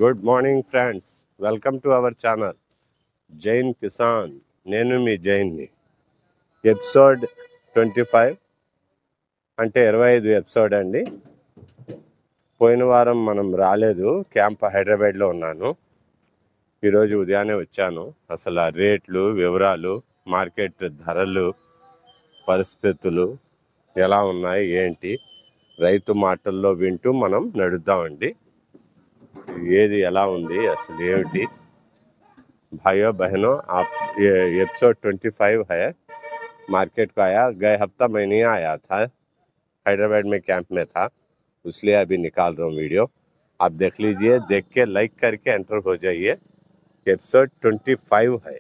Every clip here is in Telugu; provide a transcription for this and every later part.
Good morning friends, welcome to our channel Jain Kisan. నేను మీ జైన్ని. ఎపిసోడ్ 25 అంటే 25 ఎపిసోడ్ అండి. పోయిన వారం మనం రాలేదు, క్యాంప్ హైదరాబాద్లో ఉన్నాను. ఈరోజు ఉదయాన్నే వచ్చాను. అసలు ఆ రేట్లు, వివరాలు, మార్కెట్ ధరలు, పరిస్థితులు ఎలా ఉన్నాయి ఏంటి రైతు మాటల్లో వింటూ మనం నడుద్దామండి. ఏది ఎలా ఉంది అసలు ఏమిటి. भाइयों बहनों, आप ये एपिसोड 25 है। मार्केट को आया, गए हफ्ता मैं नहीं आया था, हैदराबाद में कैंप में था, इसलिए अभी निकाल रहा हूँ वीडियो। आप देख लीजिए, देख के लाइक करके एंटर हो जाइए। एपिसोड 25 है।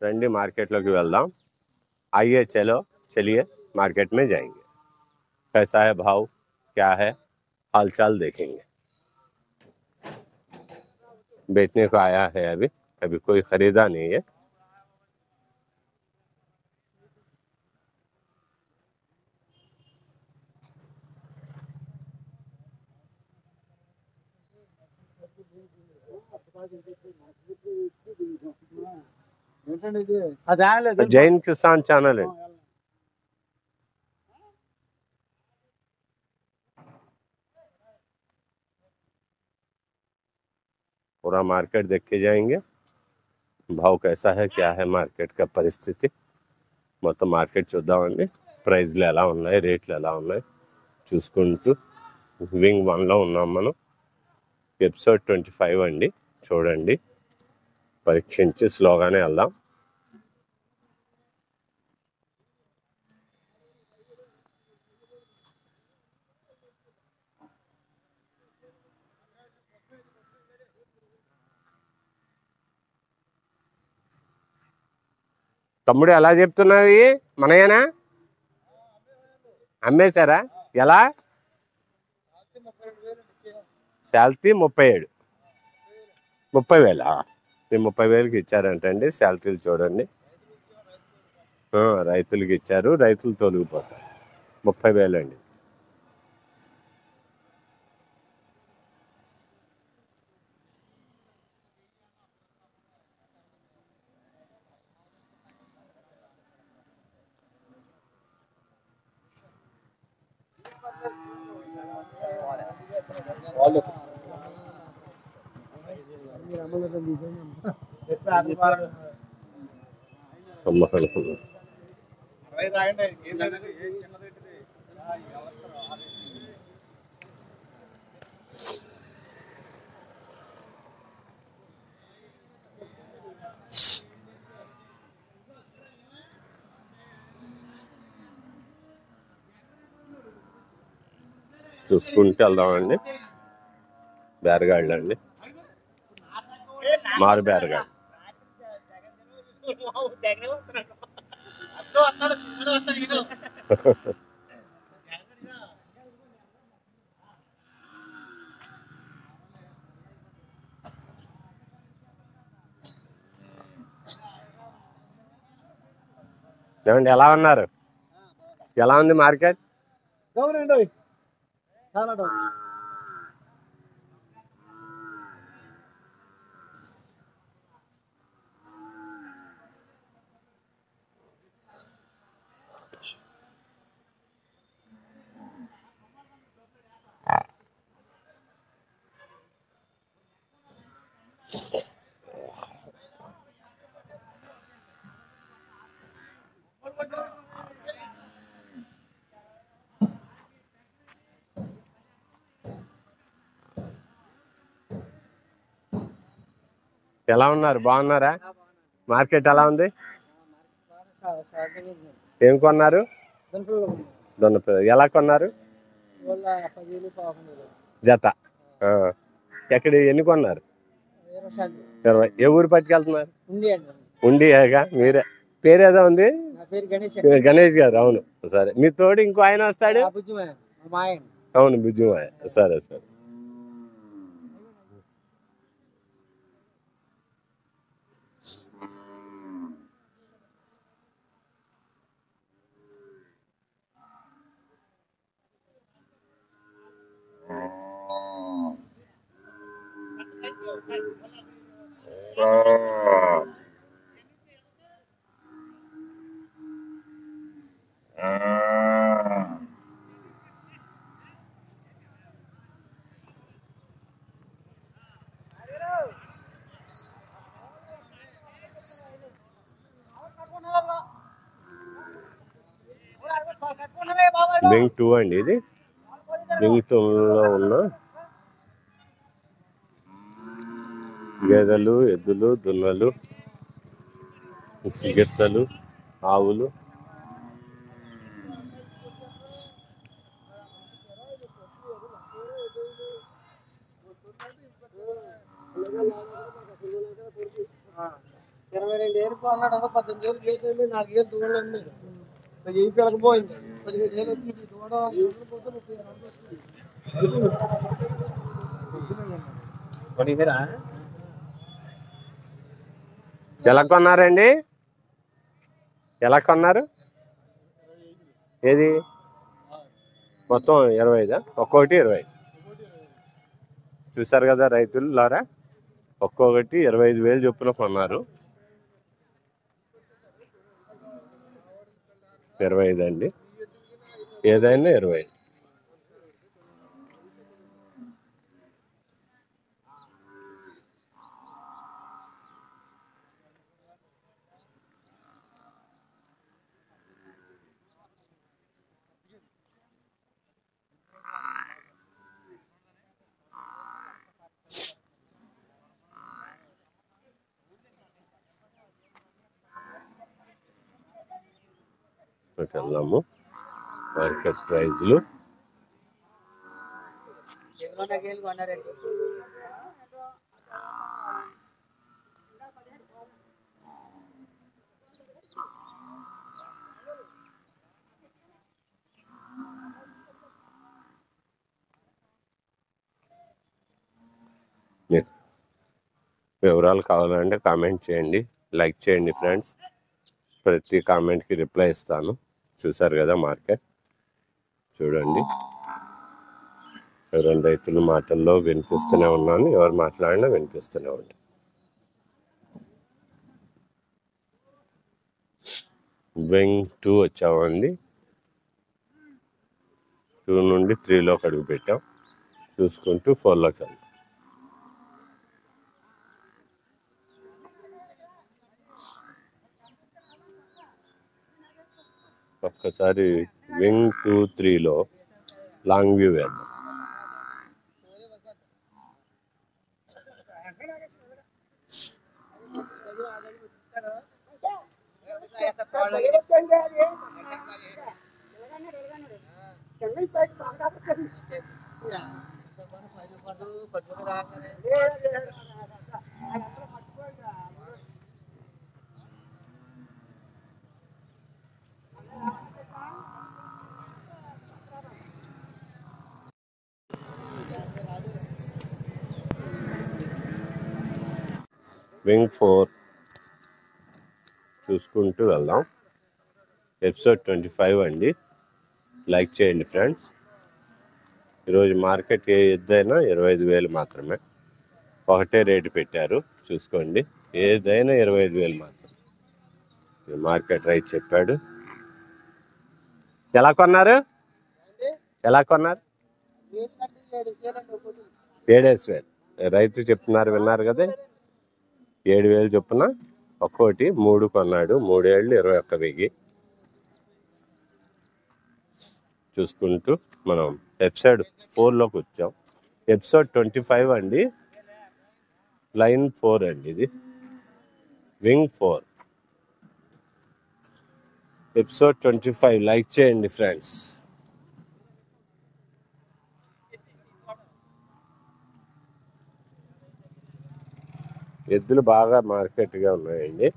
రండి మార్కెట్లోకి వెళ్దాం. आइए चलो, चलिए मार्केट में जाएंगे। कैसा है भाव, क्या है हालचाल देखेंगे। बेचने को आया है, अभी कोई खरीदा नहीं है। जैन किसान चैनल है। पूरा मार्केट देख के जाएंगे, भाव कैसा है क्या है मार्केट का परिस्थिति మొత్తం మార్కెట్ చూద్దామండి. ప్రైజ్లు ఎలా ఉన్నాయి, రేట్లు ఎలా ఉన్నాయి చూసుకుంటూ వింగ్ 1లో ఉన్నాం మనం. ఎపిసోడ్ 25 అండి. చూడండి, పరీక్షించి స్లోగానే వెళ్దాం. తమ్ముడు ఎలా చెప్తున్నావి? మనయేనా? అమ్మేశారా? ఎలా? శాలరీ 37. 30,000. 30,000కి ఇచ్చారంటండి శాలరీలు. చూడండి, రైతులకి ఇచ్చారు, రైతులు తొలగిపోతారు. 30,000 అండి. చూసుకుంటూ వెళ్దామండి. బేరగాళ్ళు అండి, మారు బేరగాళ్ళు. ఏమండి, ఎలా ఉన్నారు? ఎలా ఉంది మార్కెట్? ఎలా ఉన్నారు? బాగున్నారా? మార్కెట్ ఎలా ఉంది? ఏం కొన్నారు? దొన్నపిల్ల. ఎలా కొన్నారు? జత. ఎక్కడ ఎన్ని కొన్నారు? 20. ఏ ఊరు పట్టుకెళ్తున్నారు? ఉండిగా. మీరే పేరేదో ఉంది? గణేష్ గారు. అవును, సరే. మీ తోడు ఇంకో ఆయన వస్తాడు. అవును, బుజ్జిమాయ. సరే సరే. వింగ్ 2 అండి. ఇది వింగ్ 2లో ఉన్న గేదెలు, ఎద్దులు, దున్నలు, గిత్తలు, ఆవులు. ఎలా కొన్నారండి? ఎలా కొన్నారు? ఏది మొత్తం 25? ఒక్కొక్కటి 25. చూసారు కదా రైతులు లారా, ఒక్కొక్కటి 25,000 చొప్పున కొన్నారు. 25 అండి, ఏదైనా 25. వెళ్దాము. మార్కెట్ ప్రైజ్లు మీకు వివరాలు కావాలంటే కామెంట్ చేయండి, లైక్ చేయండి ఫ్రెండ్స్. ప్రతి కామెంట్కి రిప్లై ఇస్తాను. చూసారు కదా మార్కెట్ చూడండి. ఎవరైనా రైతుల మాటల్లో వినిపిస్తూనే ఉన్నాను, ఎవరు మాట్లాడినా వినిపిస్తూనే ఉంటాను. వింగ్ 2 వచ్చామండి. 2 నుండి 3లోకి అడుగు పెట్టాం. చూసుకుంటూ 4లోకి వెళ్దాం. ఒక్కసారి వింగ్ 2, 3లో లాంగ్ వ్యూ వేద్దాం. వింగ్ 4 చూసుకుంటూ వెళ్దాం. ఎపిసోడ్ 25 అండి. లైక్ చేయండి ఫ్రెండ్స్. ఈరోజు మార్కెట్ ఏ ఎద్దైనా 25,000 మాత్రమే. ఒకటే రేటు పెట్టారు, చూసుకోండి. ఏదైనా 25,000 మాత్రం. మార్కెట్ రైతు చెప్పాడు. ఎలా కొన్నారు? 7,000 రైతు చెప్తున్నారు, విన్నారు కదా. 7,000 చొప్పున ఒక్కోటి 3 కొన్నాడు. 3 ఏళ్ళు 21,000. చూసుకుంటూ మనం ఎపిసోడ్ 4లోకి వచ్చాం. ఎపిసోడ్ 25 అండి. లైన్ 4 అండి. ఇది వింగ్ 4 ఎపిసోడ్ 25. లైక్ చేయండి ఫ్రెండ్స్. ఎద్దులు బాగా మార్కెట్గా ఉన్నాయండి.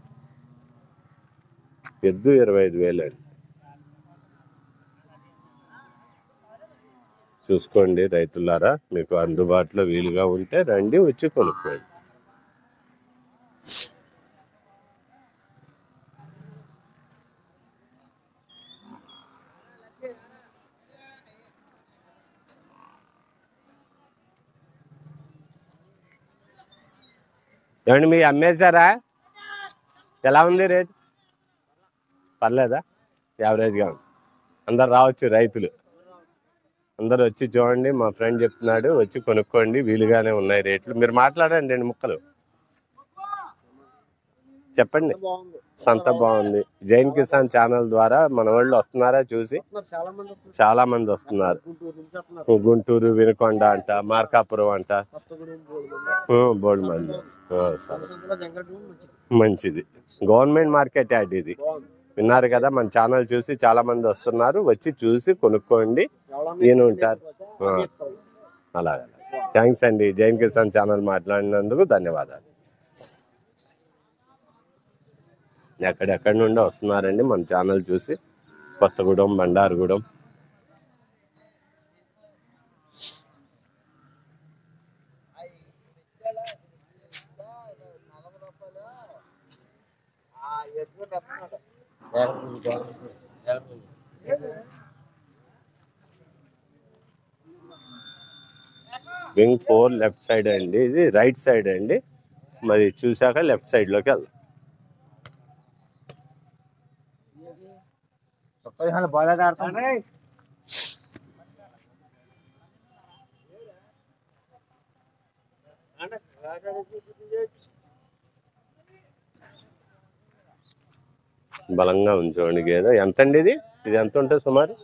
ఎద్దు 25,000 అండి. చూసుకోండి రైతులారా, మీకు అందుబాటులో వీలుగా ఉంటే రండి, వచ్చి కొనుక్కోండి. ఏమండి మీ అమ్మేశారా? ఎలా ఉంది రేట్? పర్లేదా? యావరేజ్గా ఉంది. అందరు రావచ్చు, రైతులు అందరు వచ్చి చూడండి. మా ఫ్రెండ్ చెప్తున్నాడు, వచ్చి కొనుక్కోండి, వీలుగానే ఉన్నాయి రేట్లు. మీరు మాట్లాడండి 2 ముక్కలు. చెప్పండి. సంత బాగుంది. జైన్ కిసాన్ ఛానల్ ద్వారా మన వాళ్ళు వస్తున్నారా చూసి? చాలా మంది వస్తున్నారు. గుంటూరు, వినుకొండ అంట, మార్కాపురం అంట, బోల్డ్ మంది. సరే, మంచిది. గవర్నమెంట్ మార్కెట్ యాడ్ ఇది. విన్నారు కదా, మన ఛానల్ చూసి చాలా మంది వస్తున్నారు. వచ్చి చూసి కొనుక్కోండి, ఈయన ఉంటారు. అలాగే, థ్యాంక్స్ అండి. జైన్ కిసాన్ ఛానల్ మాట్లాడినందుకు ధన్యవాదాలు. ఎక్కడెక్కడి నుండి వస్తున్నారండి మన ఛానల్ చూసి. Kothagudem, Bandarugudem. Wing 4 left side అండి, ఇది రైట్ సైడ్ అండి. మరి చూశాక లెఫ్ట్ సైడ్లోకి వెళ్దాం. బలంగా ఉంచండి గేదె. ఎంత అండి ఇది? ఇది ఎంత ఉంటుంది సుమారు?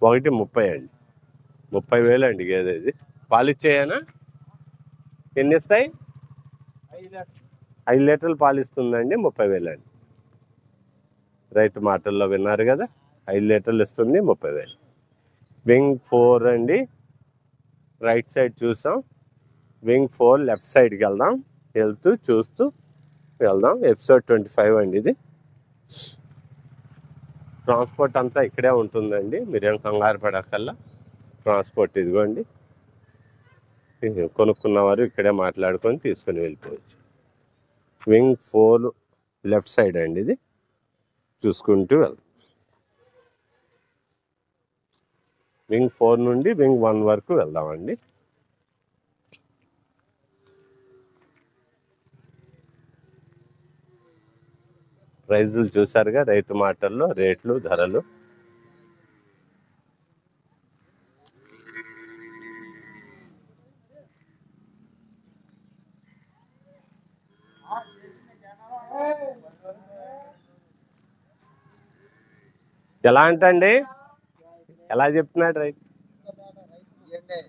1:30 అండి. 30,000 అండి గేదె ఇది. పాలు ఇచ్చేయనా? ఎన్ని ఇస్తాయి? 5 లీటర్లు పాలు ఇస్తుందండి. 30,000 అండి. రైతు మాటల్లో విన్నారు కదా, 5 లీటర్లు ఇస్తుంది, 30,000. వింగ్ 4 అండి, రైట్ సైడ్ చూసాం. వింగ్ 4 లెఫ్ట్ సైడ్కి వెళ్దాం. వెళ్తూ చూస్తూ వెళ్దాం. ఎపిసోడ్ 25 అండి ఇది. ట్రాన్స్పోర్ట్ అంతా ఇక్కడే ఉంటుందండి, మీరేం కంగారు పడక్కల్లా. ట్రాన్స్పోర్ట్ ఇదిగోండి, కొనుక్కున్నవారు ఇక్కడే మాట్లాడుకొని తీసుకొని వెళ్ళిపోవచ్చు. వింగ్ 4 లెఫ్ట్ సైడ్ అండి ఇది, చూసుకుంటూ వెళ్దాం. వింగ్ 4 నుండి వింగ్ 1 వరకు వెళ్దామండి. ప్రైజులు చూసారుగా, రైతు మాటల్లో రేట్లు, ధరలు. ఎలా అంటండి? ఎలా చెప్తున్నాడు రైతు?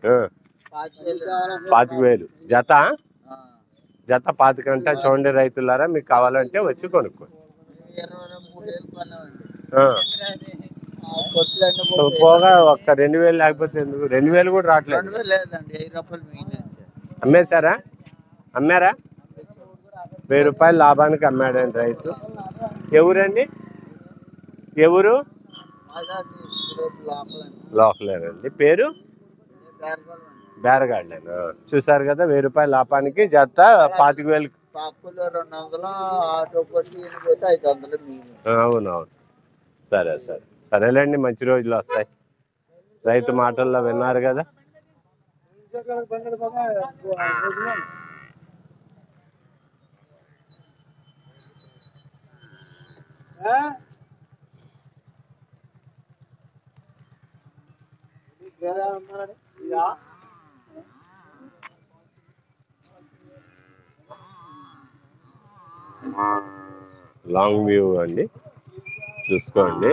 25,000 జత. జత 25 అంట. చూడండి రైతులారా, మీకు కావాలంటే వచ్చి కొనుక్కోండి. పోగా ఒక్క 2,000 లేకపోతే ఎందుకు? 2,000 కూడా రావట్లేదు. అమ్మేశారా? అమ్మారా? 1000 రూపాయలు లాభానికి అమ్మాడండి రైతు. ఎవరండి? ఎవరు? లోకలేనండి. పేరు? బేరగాడ్లేనా? చూసారు కదా, 1000 రూపాయల లాభానికి జత 25,000. అవునవును. సరే సరే, సరేలేండి, మంచి రోజులు వస్తాయి. రైతు మాటల్లో విన్నారు కదా. లాంగ్ వ్యూ అండి, చూసుకోండి,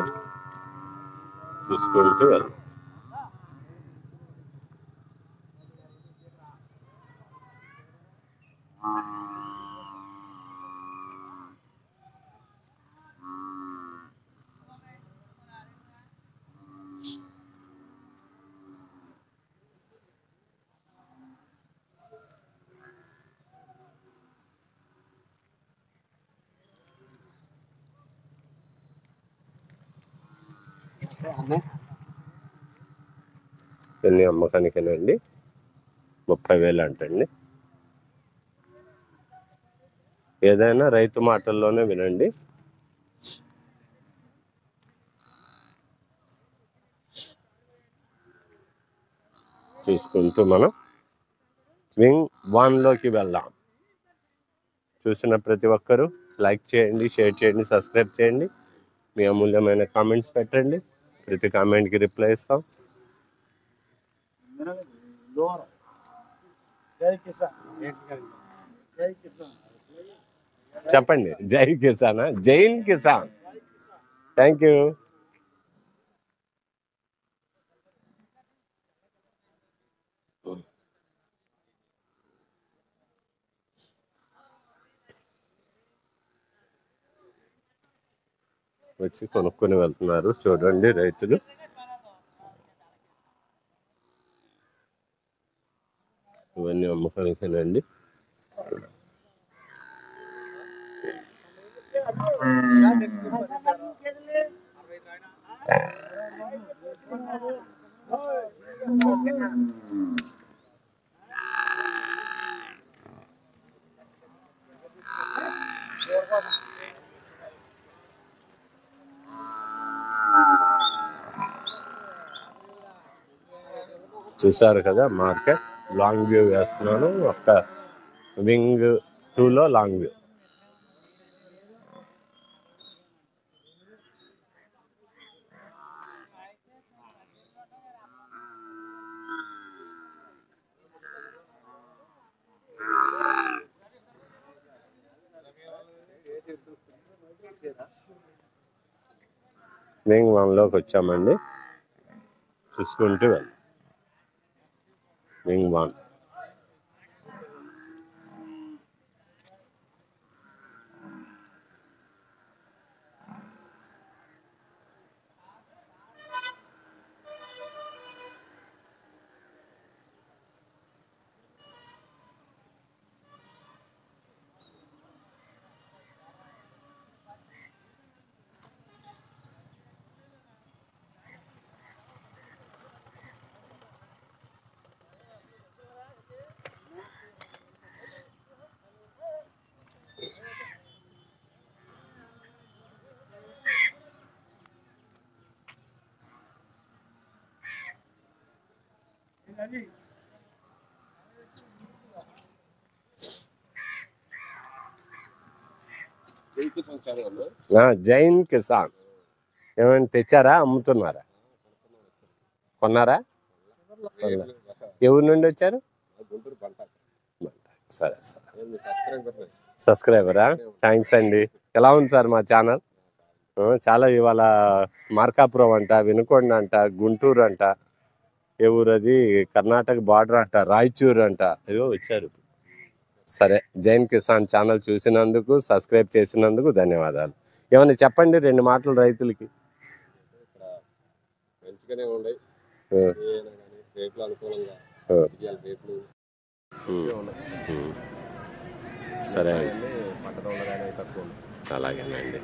చూసుకుంటూ వెళ్దాం. ఎన్ని అమ్మకానికేనండి? 30,000 అంటండి. ఏదైనా రైతు మాటల్లోనే వినండి. చూసుకుంటూ మనం వింగ్ 1లోకి వెళ్దాం. చూసిన ప్రతి ఒక్కరూ లైక్ చేయండి, షేర్ చేయండి, సబ్స్క్రైబ్ చేయండి. మీ అమూల్యమైన కామెంట్స్ పెట్టండి, ప్రతి కామెంట్కి రిప్లై ఇస్తాం. చెప్పండి. జై కిసానా? జైన్ కిసాన్. Thank you. వచ్చి కొనుక్కొని వెళ్తున్నారు. చూడండి రైతులు. ఇవన్నీ అమ్మకానికేనండి. చూసారు కదా మార్కెట్. లాంగ్ వ్యూ వేస్తున్నాను. ఒక్క వింగ్ 2లో లాంగ్ వ్యూ. వింగ్ 1లోకి వచ్చామండి. చూసుకుంటూ వెళ్ళి వింగ్ 1. జైన్ కిసాన్. ఏమైనా తెచ్చారా? అమ్ముతున్నారా? కొన్నారా? ఎవరి నుండి వచ్చారు? సరే సరే. సబ్స్క్రైబరా? థ్యాంక్స్ అండి. ఎలా ఉంది సార్ మా ఛానల్? చాలా ఇవాళ మార్కాపురం అంట, వినుకొండ అంట, గుంటూరు అంట, ఏ ఊరు అది, కర్ణాటక బార్డర్ అంట, రాయచూరు అంట, ఏదో వచ్చారు. సరే, జైన్ కిసాన్ ఛానల్ చూసినందుకు, సబ్స్క్రైబ్ చేసినందుకు ధన్యవాదాలు. ఏమన్నా చెప్పండి 2 మాటలు రైతులకి. సరే అలాగేనండి.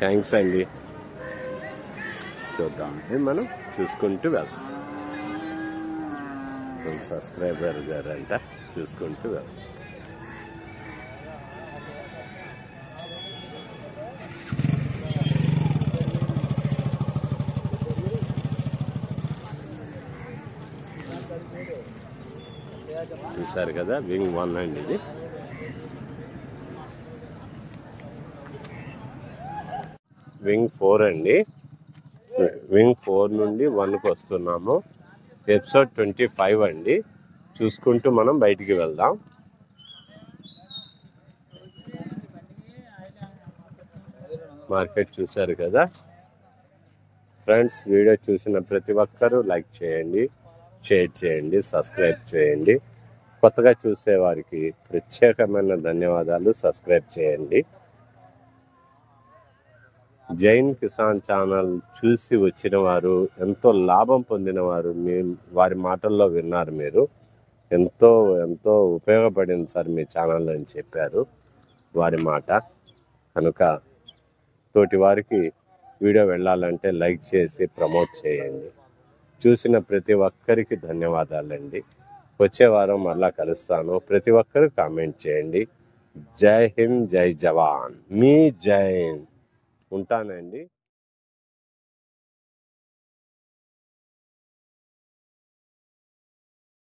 థ్యాంక్స్ అండి. చూద్దాం, మనం చూసుకుంటూ వెళ్తాం. సబ్స్క్రైబర్ గారు అంట, చూసుకుంటూ వెళ్తాం. చూసారు కదా, వింగ్ 1 అండి ఇది. వింగ్ 4 అండి. వింగ్ 4 నుండి 1కి వస్తున్నాము. ఎపిసోడ్ 25 అండి. చూసుకుంటూ మనం బయటికి వెళ్దాం. మార్కెట్ చూసారు కదా ఫ్రెండ్స్. వీడియో చూసిన ప్రతి ఒక్కరూ లైక్ చేయండి, షేర్ చేయండి, సబ్స్క్రైబ్ చేయండి. కొత్తగా చూసేవారికి ప్రత్యేకమైన ధన్యవాదాలు. సబ్స్క్రైబ్ చేయండి. జైన్ కిసాన్ ఛానల్ చూసి వచ్చిన వారు, ఎంతో లాభం పొందిన వారు, వారి మాటల్లో విన్నారు. మీరు ఎంతో ఎంతో ఉపయోగపడింది సార్ మీ ఛానల్ అని చెప్పారు వారి మాట. కనుక తోటి వారికి వీడియో వెళ్ళాలంటే లైక్ చేసి ప్రమోట్ చేయండి. చూసిన ప్రతి ఒక్కరికి ధన్యవాదాలండి. వచ్చే వారం మళ్ళా కలుస్తాను. ప్రతి ఒక్కరు కామెంట్ చేయండి. జై హింద్, జై జవాన్, మీ జైన్. ఉంటానండి.